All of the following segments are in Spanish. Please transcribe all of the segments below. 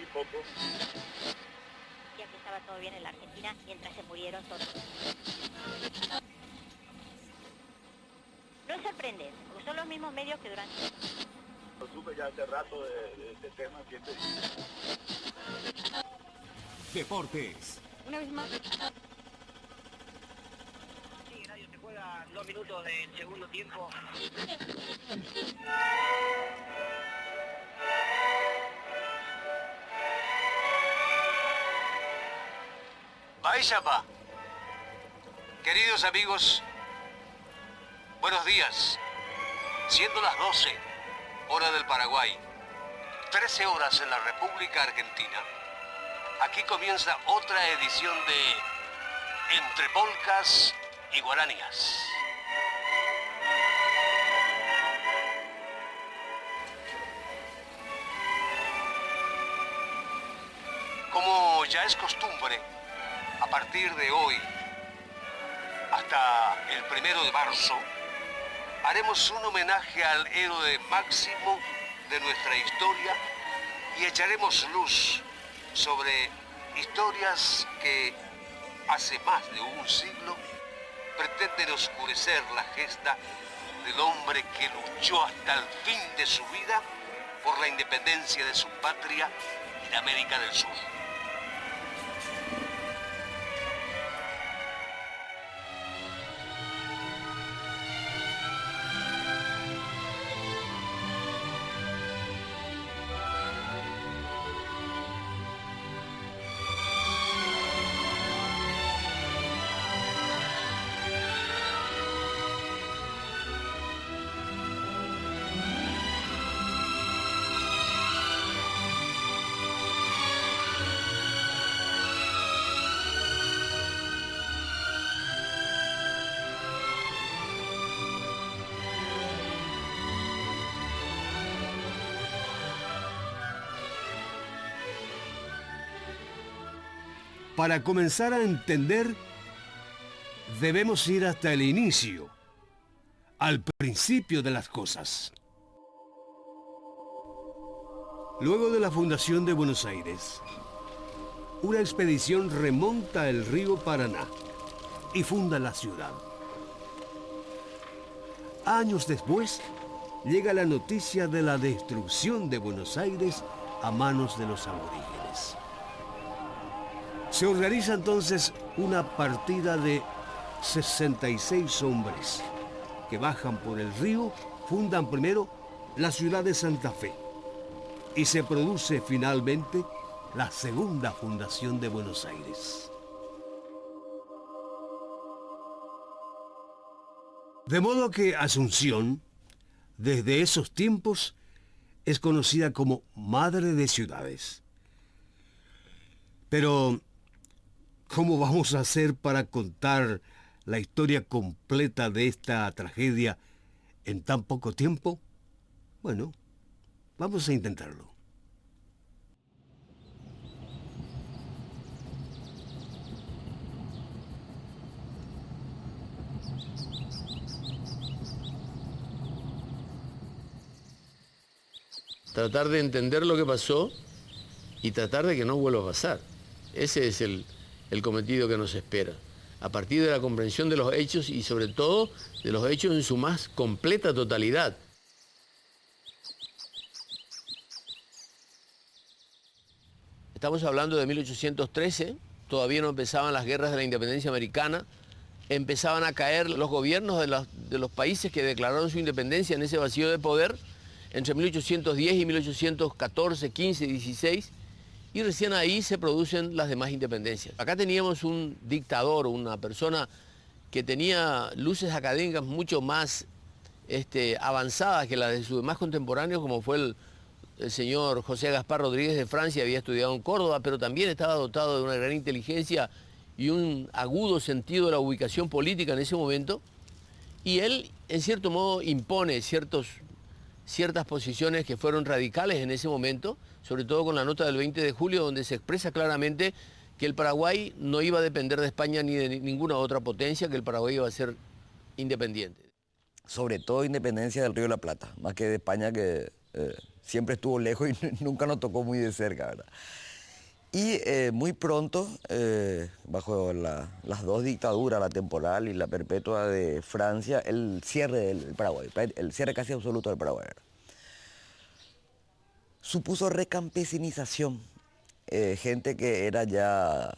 y poco. Y aquí estaba todo bien en la Argentina mientras se murieron todos. No es sorprendente, porque son los mismos medios que durante... Lo supe ya hace rato de este tema, siempre. Deportes. Una vez más... Sí, Radio se juega 2 minutos del segundo tiempo. Baixapa. Queridos amigos, buenos días. Siendo las 12, hora del Paraguay, 13 horas en la República Argentina, aquí comienza otra edición de Entre Polcas y Guaranías. Como ya es costumbre, a partir de hoy hasta el 1 de marzo, haremos un homenaje al héroe máximo de nuestra historia y echaremos luz sobre historias que hace más de un siglo pretenden oscurecer la gesta del hombre que luchó hasta el fin de su vida por la independencia de su patria y de América del Sur. Para comenzar a entender, debemos ir hasta el inicio, al principio de las cosas. Luego de la fundación de Buenos Aires, una expedición remonta el río Paraná y funda la ciudad. Años después, llega la noticia de la destrucción de Buenos Aires a manos de los aborígenes. Se organiza entonces una partida de 66 hombres que bajan por el río, fundan primero la ciudad de Santa Fe y se produce finalmente la segunda fundación de Buenos Aires. De modo que Asunción, desde esos tiempos, es conocida como Madre de Ciudades. Pero ¿cómo vamos a hacer para contar la historia completa de esta tragedia en tan poco tiempo? Bueno, vamos a intentarlo. Tratar de entender lo que pasó y tratar de que no vuelva a pasar. Ese es el cometido que nos espera. A partir de la comprensión de los hechos y sobre todo de los hechos en su más completa totalidad. Estamos hablando de 1813, todavía no empezaban las guerras de la independencia americana, empezaban a caer los gobiernos de los países que declararon su independencia en ese vacío de poder, entre 1810 y 1814, 15, 16, y recién ahí se producen las demás independencias. Acá teníamos un dictador, una persona que tenía luces académicas mucho más avanzadas que las de sus demás contemporáneos, como fue el señor José Gaspar Rodríguez de Francia, había estudiado en Córdoba, pero también estaba dotado de una gran inteligencia y un agudo sentido de la ubicación política en ese momento, y él, en cierto modo, impone ciertas posiciones que fueron radicales en ese momento, sobre todo con la nota del 20 de julio, donde se expresa claramente que el Paraguay no iba a depender de España ni de ninguna otra potencia, que el Paraguay iba a ser independiente. Sobre todo independencia del Río de la Plata, más que de España, que siempre estuvo lejos y nunca nos tocó muy de cerca, ¿verdad? Y muy pronto, bajo las dos dictaduras, la temporal y la perpetua de Francia, el cierre del Paraguay, el cierre casi absoluto del Paraguay, ¿verdad? Supuso recampesinización. Gente que era ya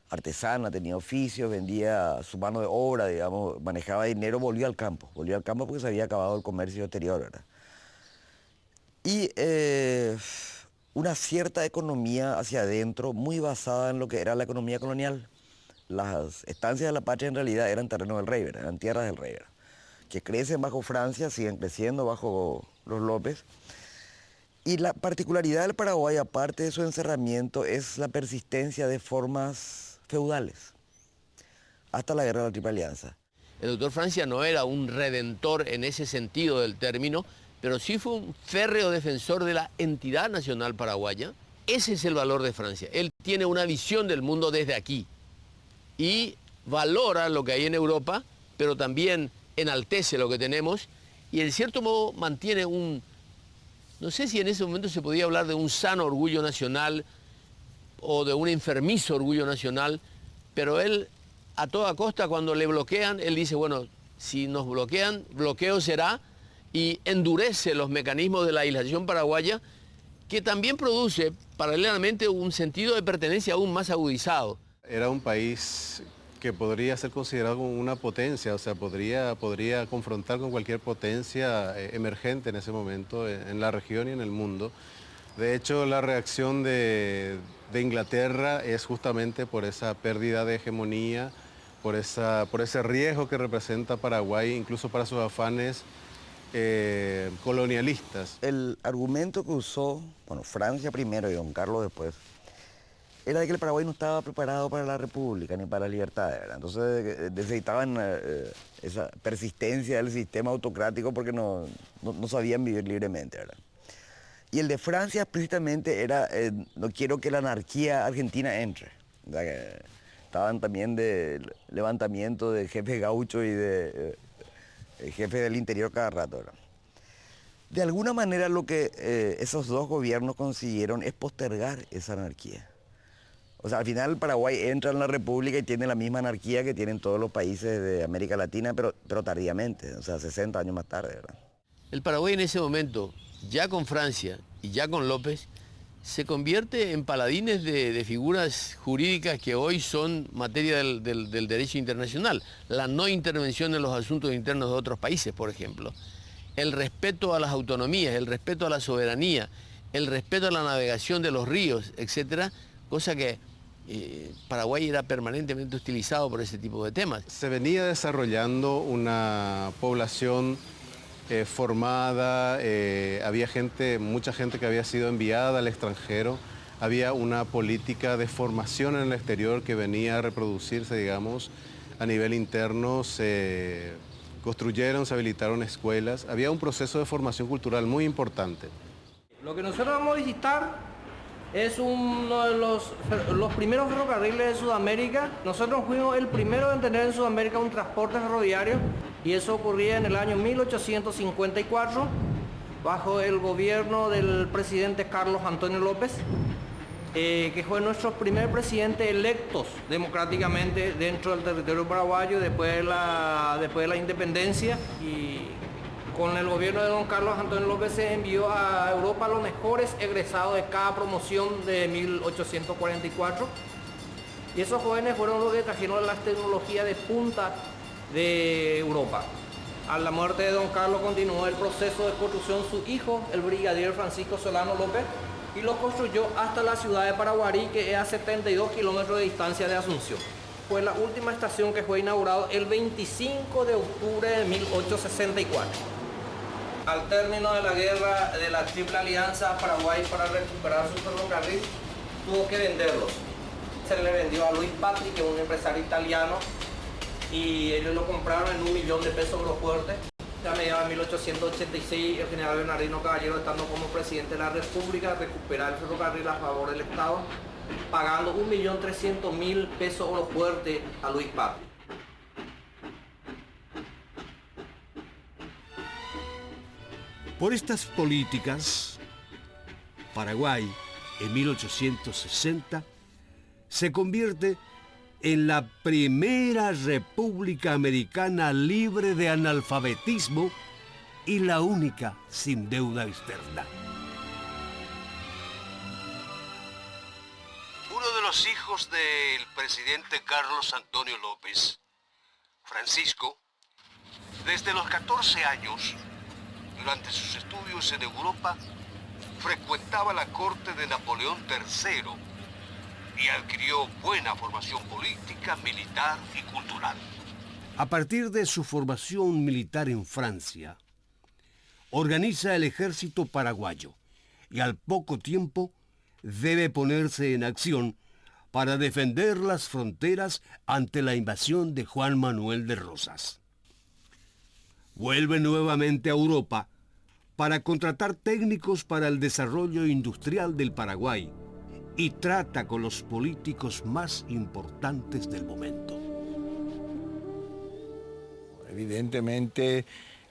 artesana, tenía oficios, vendía su mano de obra, digamos, manejaba dinero, volvió al campo porque se había acabado el comercio exterior, ¿verdad? Y una cierta economía hacia adentro, muy basada en lo que era la economía colonial. Las estancias de la patria en realidad eran terrenos del rey, ¿verdad? Eran tierras del rey, ¿verdad? Que crecen bajo Francia, siguen creciendo bajo los López. Y la particularidad del Paraguay, aparte de su encerramiento, es la persistencia de formas feudales, hasta la Guerra de la Triple Alianza. El doctor Francia no era un redentor en ese sentido del término, pero sí fue un férreo defensor de la entidad nacional paraguaya. Ese es el valor de Francia. Él tiene una visión del mundo desde aquí y valora lo que hay en Europa, pero también enaltece lo que tenemos y en cierto modo mantiene un... No sé si en ese momento se podía hablar de un sano orgullo nacional o de un enfermizo orgullo nacional, pero él a toda costa cuando le bloquean, él dice, bueno, si nos bloquean, bloqueo será, y endurece los mecanismos de la legislación paraguaya, que también produce paralelamente un sentido de pertenencia aún más agudizado. Era un país que podría ser considerado como una potencia, o sea, podría confrontar con cualquier potencia emergente en ese momento en la región y en el mundo. De hecho, la reacción de Inglaterra es justamente por esa pérdida de hegemonía, por ese riesgo que representa Paraguay, incluso para sus afanes colonialistas. El argumento que usó, bueno, Francia primero y don Carlos después, era de que el Paraguay no estaba preparado para la república ni para la libertad, ¿verdad? Entonces necesitaban esa persistencia del sistema autocrático porque no sabían vivir libremente, ¿verdad? Y el de Francia explícitamente era, no quiero que la anarquía argentina entre. O sea, que estaban también de levantamiento de jefes gauchos y de jefes del interior cada rato, ¿verdad? De alguna manera lo que esos dos gobiernos consiguieron es postergar esa anarquía. O sea, al final Paraguay entra en la República y tiene la misma anarquía que tienen todos los países de América Latina, pero tardíamente, o sea, 60 años más tarde, ¿verdad? El Paraguay en ese momento, ya con Francia y ya con López, se convierte en paladines de figuras jurídicas que hoy son materia del derecho internacional. La no intervención en los asuntos internos de otros países, por ejemplo. El respeto a las autonomías, el respeto a la soberanía, el respeto a la navegación de los ríos, etcétera, cosa que Paraguay era permanentemente hostilizado por ese tipo de temas. Se venía desarrollando una población formada, había mucha gente que había sido enviada al extranjero, había una política de formación en el exterior que venía a reproducirse, digamos, a nivel interno, se construyeron, se habilitaron escuelas, había un proceso de formación cultural muy importante. Lo que nosotros vamos a visitar es uno de los primeros ferrocarriles de Sudamérica. Nosotros fuimos el primero en tener en Sudamérica un transporte ferroviario y eso ocurría en el año 1854 bajo el gobierno del presidente Carlos Antonio López, que fue nuestro primer presidente electos democráticamente dentro del territorio paraguayo después de la independencia. Y con el gobierno de don Carlos Antonio López se envió a Europa los mejores egresados de cada promoción de 1844. Y esos jóvenes fueron los que trajeron las tecnologías de punta de Europa. A la muerte de don Carlos continuó el proceso de construcción su hijo, el brigadier Francisco Solano López, y lo construyó hasta la ciudad de Paraguarí, que es a 72 kilómetros de distancia de Asunción. Fue la última estación que fue inaugurada el 25 de octubre de 1864. Al término de la guerra de la Triple Alianza, Paraguay, para recuperar su ferrocarril, tuvo que venderlos. Se le vendió a Luis Patri, que es un empresario italiano, y ellos lo compraron en $1.000.000 grofuertes. A mediados de 1886, el general Bernardino Caballero, estando como presidente de la República, recupera el ferrocarril a favor del Estado, pagando $1.300.000 grofuertes a Luis Patri. Por estas políticas, Paraguay, en 1860, se convierte en la primera república americana libre de analfabetismo y la única sin deuda externa. Uno de los hijos del presidente Carlos Antonio López, Francisco, desde los 14 años, durante sus estudios en Europa, frecuentaba la corte de Napoleón III y adquirió buena formación política, militar y cultural. A partir de su formación militar en Francia, organiza el ejército paraguayo y al poco tiempo debe ponerse en acción para defender las fronteras ante la invasión de Juan Manuel de Rosas. Vuelve nuevamente a Europa para contratar técnicos para el desarrollo industrial del Paraguay y trata con los políticos más importantes del momento. Evidentemente,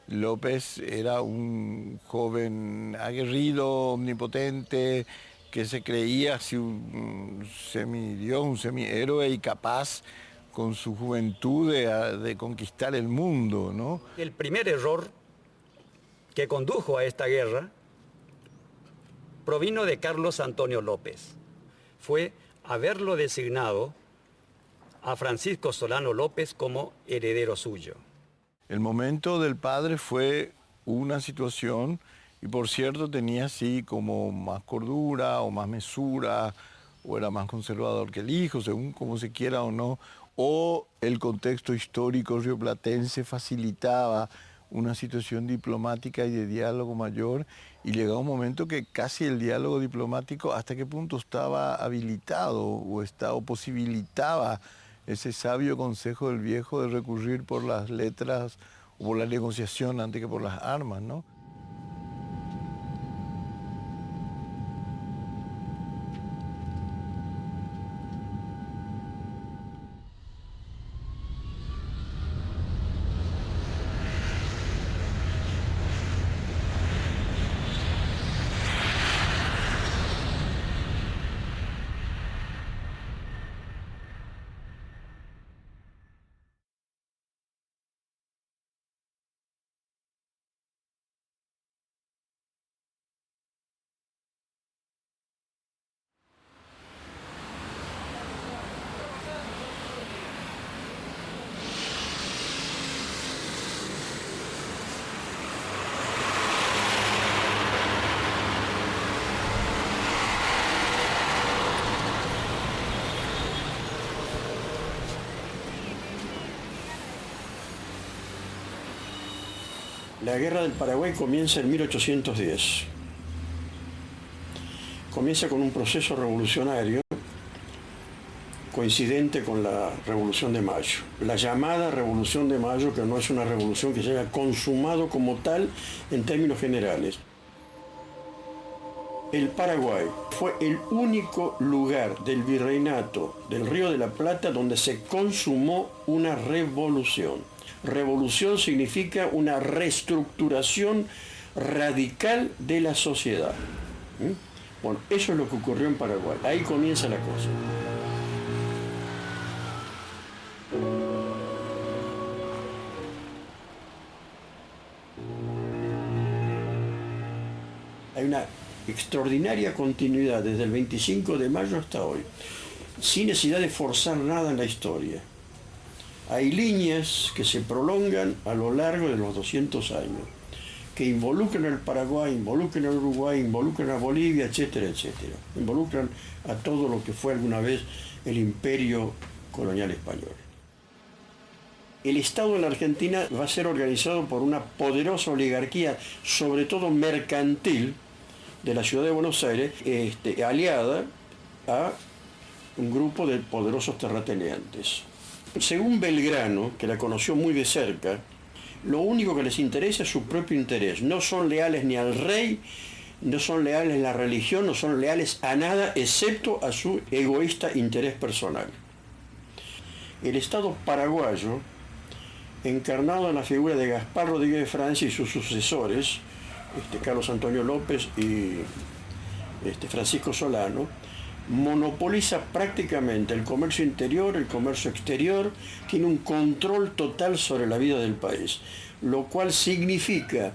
López era un joven aguerrido, omnipotente, que se creía así un semidios, un semihéroe y capaz con su juventud de conquistar el mundo, ¿no? El primer error que condujo a esta guerra provino de Carlos Antonio López. Fue haberlo designado a Francisco Solano López como heredero suyo. El momento del padre fue una situación, y por cierto tenía así como más cordura o más mesura, o era más conservador que el hijo, según como se quiera o no, o el contexto histórico rioplatense facilitaba una situación diplomática y de diálogo mayor, y llegaba un momento que casi el diálogo diplomático hasta qué punto estaba habilitado o posibilitaba ese sabio consejo del viejo de recurrir por las letras o por la negociación antes que por las armas, ¿no? La guerra del Paraguay comienza en 1810. Comienza con un proceso revolucionario coincidente con la Revolución de Mayo. La llamada Revolución de Mayo, que no es una revolución que se haya consumado como tal en términos generales. El Paraguay fue el único lugar del virreinato del Río de la Plata donde se consumó una revolución. Revolución significa una reestructuración radical de la sociedad. Bueno, eso es lo que ocurrió en Paraguay. Ahí comienza la cosa. Hay una extraordinaria continuidad desde el 25 de mayo hasta hoy, sin necesidad de forzar nada en la historia. Hay líneas que se prolongan a lo largo de los 200 años, que involucran al Paraguay, involucran al Uruguay, involucran a Bolivia, etcétera, etcétera. Involucran a todo lo que fue alguna vez el imperio colonial español. El Estado en la Argentina va a ser organizado por una poderosa oligarquía, sobre todo mercantil, de la ciudad de Buenos Aires, aliada a un grupo de poderosos terratenientes. Según Belgrano, que la conoció muy de cerca, lo único que les interesa es su propio interés. No son leales ni al rey, no son leales a la religión, no son leales a nada, excepto a su egoísta interés personal. El Estado paraguayo, encarnado en la figura de Gaspar Rodríguez de Francia y sus sucesores, Carlos Antonio López y Francisco Solano, monopoliza prácticamente el comercio interior, el comercio exterior, tiene un control total sobre la vida del país, lo cual significa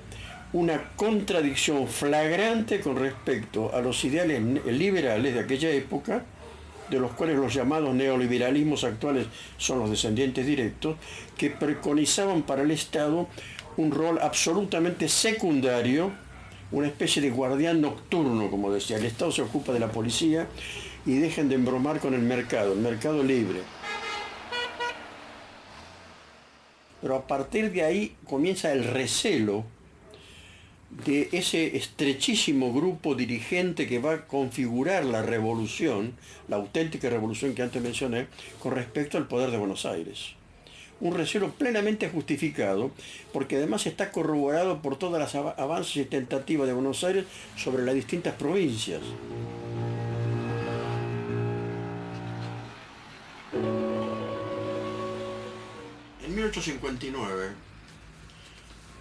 una contradicción flagrante con respecto a los ideales liberales de aquella época, de los cuales los llamados neoliberalismos actuales son los descendientes directos, que preconizaban para el Estado un rol absolutamente secundario, una especie de guardián nocturno, como decía. El Estado se ocupa de la policía y dejen de embromar con el mercado libre. Pero a partir de ahí comienza el recelo de ese estrechísimo grupo dirigente que va a configurar la revolución, la auténtica revolución que antes mencioné, con respecto al poder de Buenos Aires. Un recelo plenamente justificado, porque además está corroborado por todas las avances y tentativas de Buenos Aires sobre las distintas provincias. En 1859,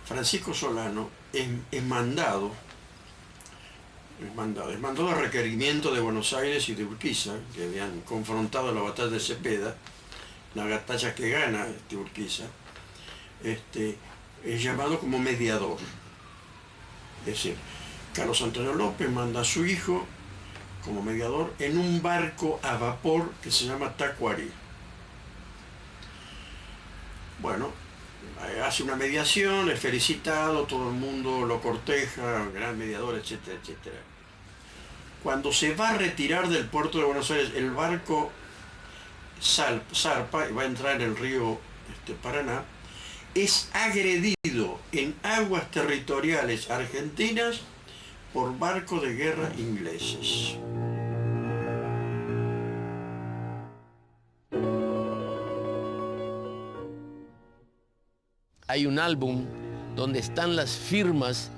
Francisco Solano es mandado a requerimiento de Buenos Aires y de Urquiza, que habían confrontado en la batalla de Cepeda, la batalla que gana Urquiza, es llamado como mediador. Es decir, Carlos Antonio López manda a su hijo como mediador en un barco a vapor que se llama Tacuarí. Bueno, hace una mediación, es felicitado, todo el mundo lo corteja, gran mediador, etcétera, etcétera. Cuando se va a retirar del puerto de Buenos Aires, el barco zarpa y va a entrar en el río Paraná, es agredido en aguas territoriales argentinas por barcos de guerra ingleses. Hay un álbum donde están las firmas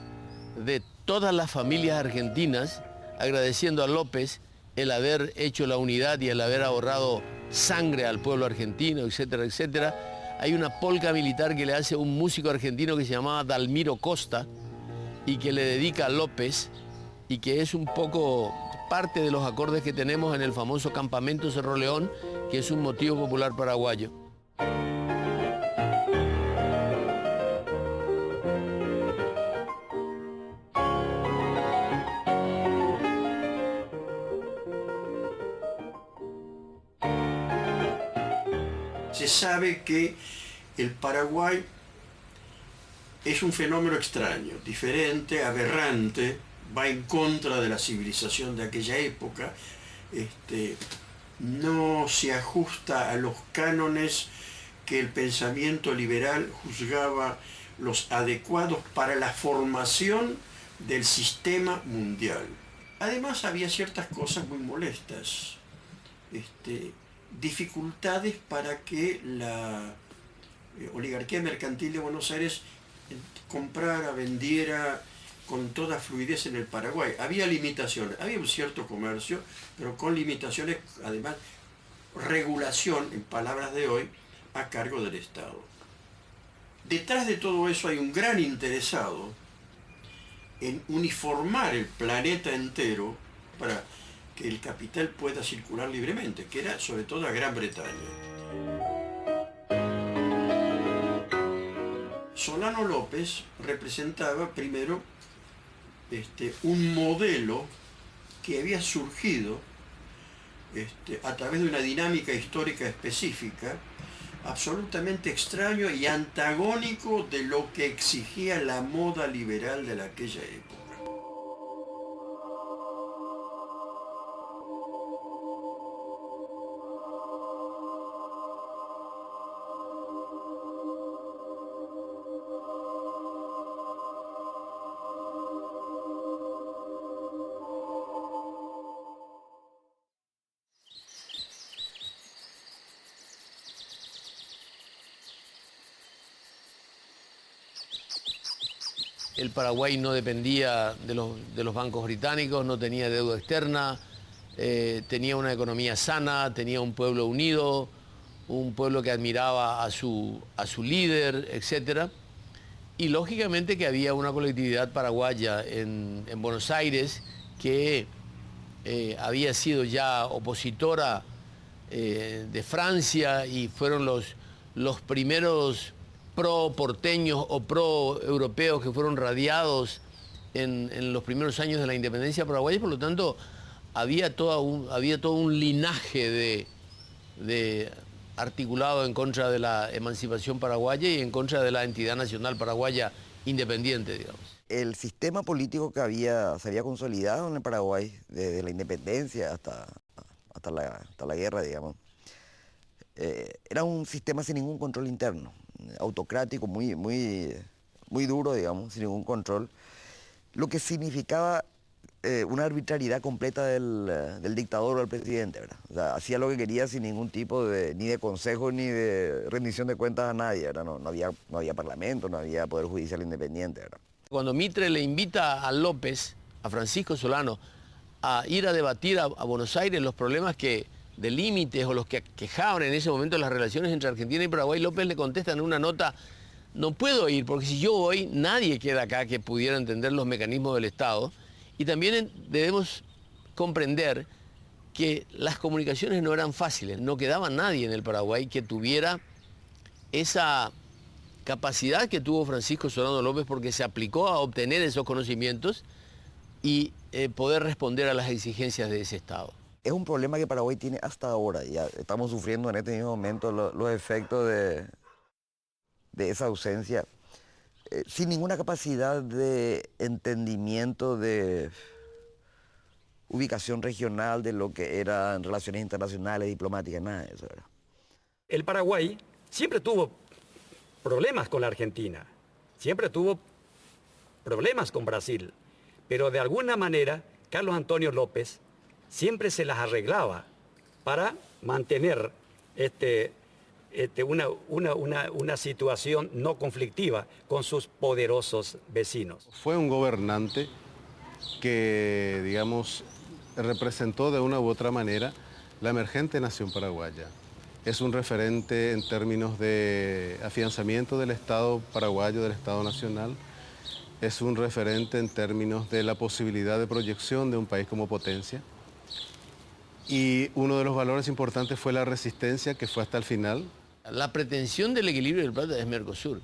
de todas las familias argentinas agradeciendo a López el haber hecho la unidad y el haber ahorrado sangre al pueblo argentino, etcétera, etcétera. Hay una polca militar que le hace un músico argentino que se llamaba Dalmiro Costa y que le dedica a López y que es un poco parte de los acordes que tenemos en el famoso Campamento Cerro León, que es un motivo popular paraguayo. Se sabe que el Paraguay es un fenómeno extraño, diferente, aberrante, va en contra de la civilización de aquella época, no se ajusta a los cánones que el pensamiento liberal juzgaba los adecuados para la formación del sistema mundial. Además había ciertas cosas muy molestas, dificultades para que la oligarquía mercantil de Buenos Aires comprara, vendiera con toda fluidez en el Paraguay. Había limitaciones, había un cierto comercio, pero con limitaciones, además, regulación, en palabras de hoy, a cargo del Estado. Detrás de todo eso hay un gran interesado en uniformar el planeta entero para que el capital pueda circular libremente, que era sobre todo a Gran Bretaña. Solano López representaba primero un modelo que había surgido a través de una dinámica histórica específica, absolutamente extraño y antagónico de lo que exigía la moda liberal de aquella época. El Paraguay no dependía de los bancos británicos, no tenía deuda externa, tenía una economía sana, tenía un pueblo unido, un pueblo que admiraba a su líder, etc. Y lógicamente que había una colectividad paraguaya en Buenos Aires que había sido ya opositora de Francia y fueron los primeros pro-porteños o pro-europeos que fueron radiados en los primeros años de la independencia paraguaya. Por lo tanto, había todo un linaje de articulado en contra de la emancipación paraguaya y en contra de la entidad nacional paraguaya independiente, digamos. El sistema político que se había consolidado en el Paraguay, desde la independencia hasta la guerra, digamos, era un sistema sin ningún control interno, autocrático, muy duro, digamos, sin ningún control, lo que significaba una arbitrariedad completa del dictador o del presidente, ¿verdad? O sea, hacía lo que quería sin ningún tipo ni de consejo ni de rendición de cuentas a nadie, ¿verdad? No había parlamento, no había poder judicial independiente, ¿verdad? Cuando Mitre le invita a López, a Francisco Solano, a ir a debatir a Buenos Aires los problemas de límites o los que quejaban en ese momento las relaciones entre Argentina y Paraguay, López le contesta en una nota: no puedo ir porque si yo voy nadie queda acá que pudiera entender los mecanismos del Estado. Y también debemos comprender que las comunicaciones no eran fáciles, no quedaba nadie en el Paraguay que tuviera esa capacidad que tuvo Francisco Solano López, porque se aplicó a obtener esos conocimientos y poder responder a las exigencias de ese Estado. Es un problema que Paraguay tiene hasta ahora. Ya estamos sufriendo en este mismo momento los efectos de esa ausencia, sin ninguna capacidad de entendimiento, de ubicación regional de lo que eran relaciones internacionales, diplomáticas, nada de eso, ¿verdad? El Paraguay siempre tuvo problemas con la Argentina, siempre tuvo problemas con Brasil, pero de alguna manera Carlos Antonio López siempre se las arreglaba para mantener una situación no conflictiva con sus poderosos vecinos. Fue un gobernante que, digamos, representó de una u otra manera la emergente nación paraguaya. Es un referente en términos de afianzamiento del Estado paraguayo, del Estado nacional. Es un referente en términos de la posibilidad de proyección de un país como potencia. Y uno de los valores importantes fue la resistencia, que fue hasta el final. La pretensión del equilibrio del Plata es Mercosur.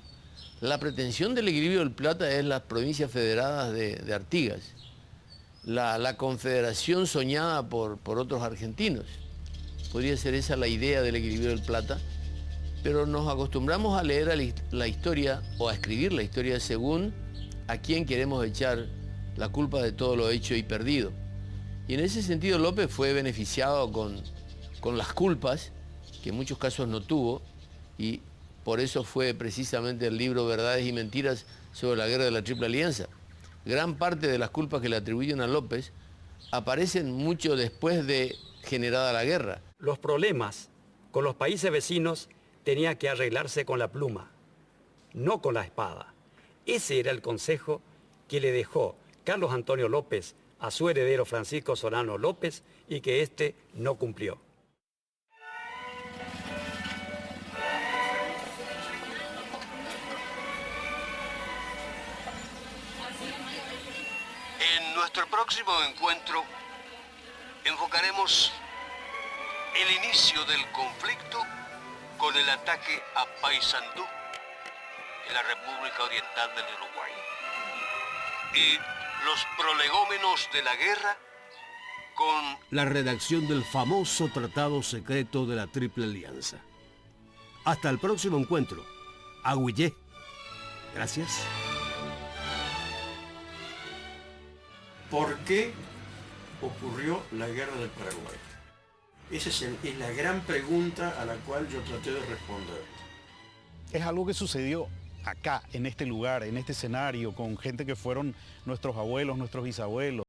La pretensión del equilibrio del Plata es las provincias federadas de Artigas. La confederación soñada por otros argentinos. Podría ser esa la idea del equilibrio del Plata, pero nos acostumbramos a leer la historia o a escribir la historia según a quién queremos echar la culpa de todo lo hecho y perdido. Y en ese sentido López fue beneficiado con las culpas, que en muchos casos no tuvo, y por eso fue precisamente el libro Verdades y Mentiras sobre la Guerra de la Triple Alianza. Gran parte de las culpas que le atribuyen a López aparecen mucho después de generada la guerra. Los problemas con los países vecinos tenían que arreglarse con la pluma, no con la espada. Ese era el consejo que le dejó Carlos Antonio López a su heredero Francisco Solano López y que éste no cumplió. En nuestro próximo encuentro enfocaremos el inicio del conflicto con el ataque a Paysandú, en la República Oriental del Uruguay, y los prolegómenos de la guerra con la redacción del famoso tratado secreto de la Triple Alianza. Hasta el próximo encuentro. Agüillé. Gracias. ¿Por qué ocurrió la Guerra del Paraguay? Esa es la gran pregunta a la cual yo traté de responder. Es algo que sucedió acá, en este lugar, en este escenario, con gente que fueron nuestros abuelos, nuestros bisabuelos.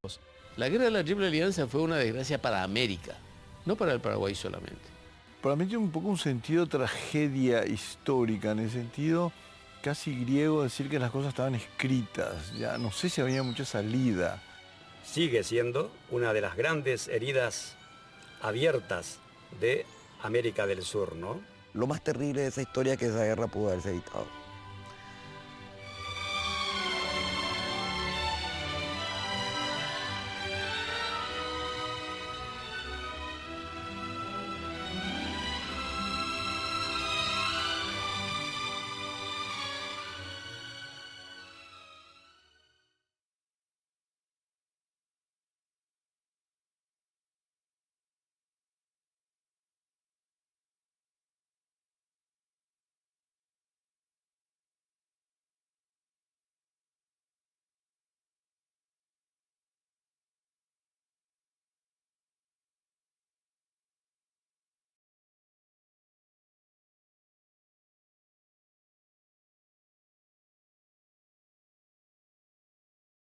La Guerra de la Triple Alianza fue una desgracia para América, no para el Paraguay solamente. Para mí tiene un poco un sentido tragedia histórica, en el sentido casi griego, decir que las cosas estaban escritas. Ya no sé si había mucha salida. Sigue siendo una de las grandes heridas abiertas de América del Sur, ¿no? Lo más terrible de esa historia es que esa guerra pudo haberse evitado.